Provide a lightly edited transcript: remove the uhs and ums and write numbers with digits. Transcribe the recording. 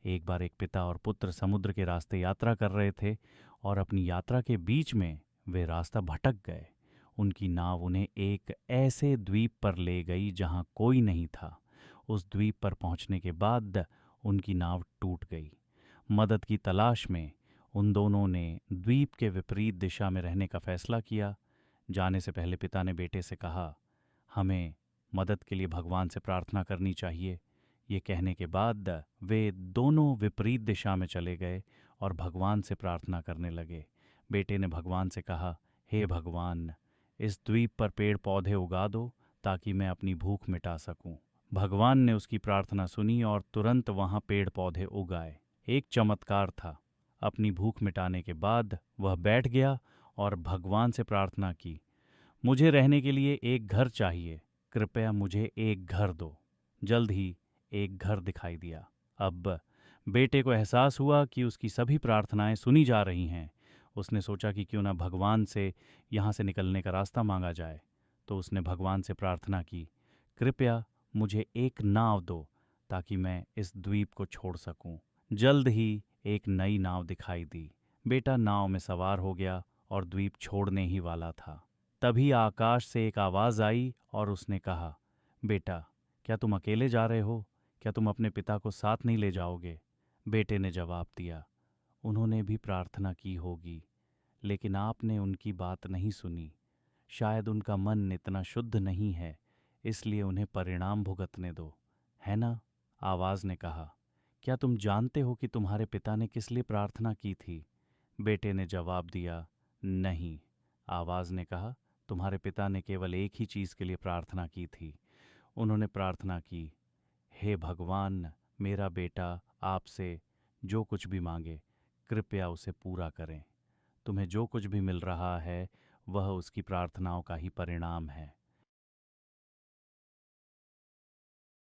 एक बार एक पिता और पुत्र समुद्र के रास्ते यात्रा कर रहे थे और अपनी यात्रा के बीच में वे रास्ता भटक गए। उनकी नाव उन्हें एक ऐसे द्वीप पर ले गई जहां कोई नहीं था। उस द्वीप पर पहुंचने के बाद उनकी नाव टूट गई। मदद की तलाश में उन दोनों ने द्वीप के विपरीत दिशा में रहने का फैसला किया। जाने से पहले पिता ने बेटे से कहा, हमें मदद के लिए भगवान से प्रार्थना करनी चाहिए। ये कहने के बाद वे दोनों विपरीत दिशा में चले गए और भगवान से प्रार्थना करने लगे। बेटे ने भगवान से कहा, हे भगवान, इस द्वीप पर पेड़ पौधे उगा दो ताकि मैं अपनी भूख मिटा सकूं। भगवान ने उसकी प्रार्थना सुनी और तुरंत वहां पेड़ पौधे उग आए। एक चमत्कार था। अपनी भूख मिटाने के बाद वह बैठ गया और भगवान से प्रार्थना की, मुझे रहने के लिए एक घर चाहिए, कृपया मुझे एक घर दो। जल्द ही एक घर दिखाई दिया। अब बेटे को एहसास हुआ कि उसकी सभी प्रार्थनाएं सुनी जा रही हैं। उसने सोचा कि क्यों ना भगवान से यहाँ से निकलने का रास्ता मांगा जाए। तो उसने भगवान से प्रार्थना की, कृपया मुझे एक नाव दो ताकि मैं इस द्वीप को छोड़ सकूं। जल्द ही एक नई नाव दिखाई दी। बेटा नाव में सवार हो गया और द्वीप छोड़ने ही वाला था। तभी आकाश से एक आवाज़ आई और उसने कहा, बेटा, क्या तुम अकेले जा रहे हो? क्या तुम अपने पिता को साथ नहीं ले जाओगे? बेटे ने जवाब दिया, उन्होंने भी प्रार्थना की होगी, लेकिन आपने उनकी बात नहीं सुनी। शायद उनका मन इतना शुद्ध नहीं है, इसलिए उन्हें परिणाम भुगतने दो, है ना? आवाज़ ने कहा, क्या तुम जानते हो कि तुम्हारे पिता ने किस लिए प्रार्थना की थी? बेटे ने जवाब दिया, नहीं। आवाज़ ने कहा, तुम्हारे पिता ने केवल एक ही चीज़ के लिए प्रार्थना की थी। उन्होंने प्रार्थना की, हे भगवान, मेरा बेटा आपसे जो कुछ भी मांगे कृपया उसे पूरा करें। तुम्हें जो कुछ भी मिल रहा है वह उसकी प्रार्थनाओं का ही परिणाम है।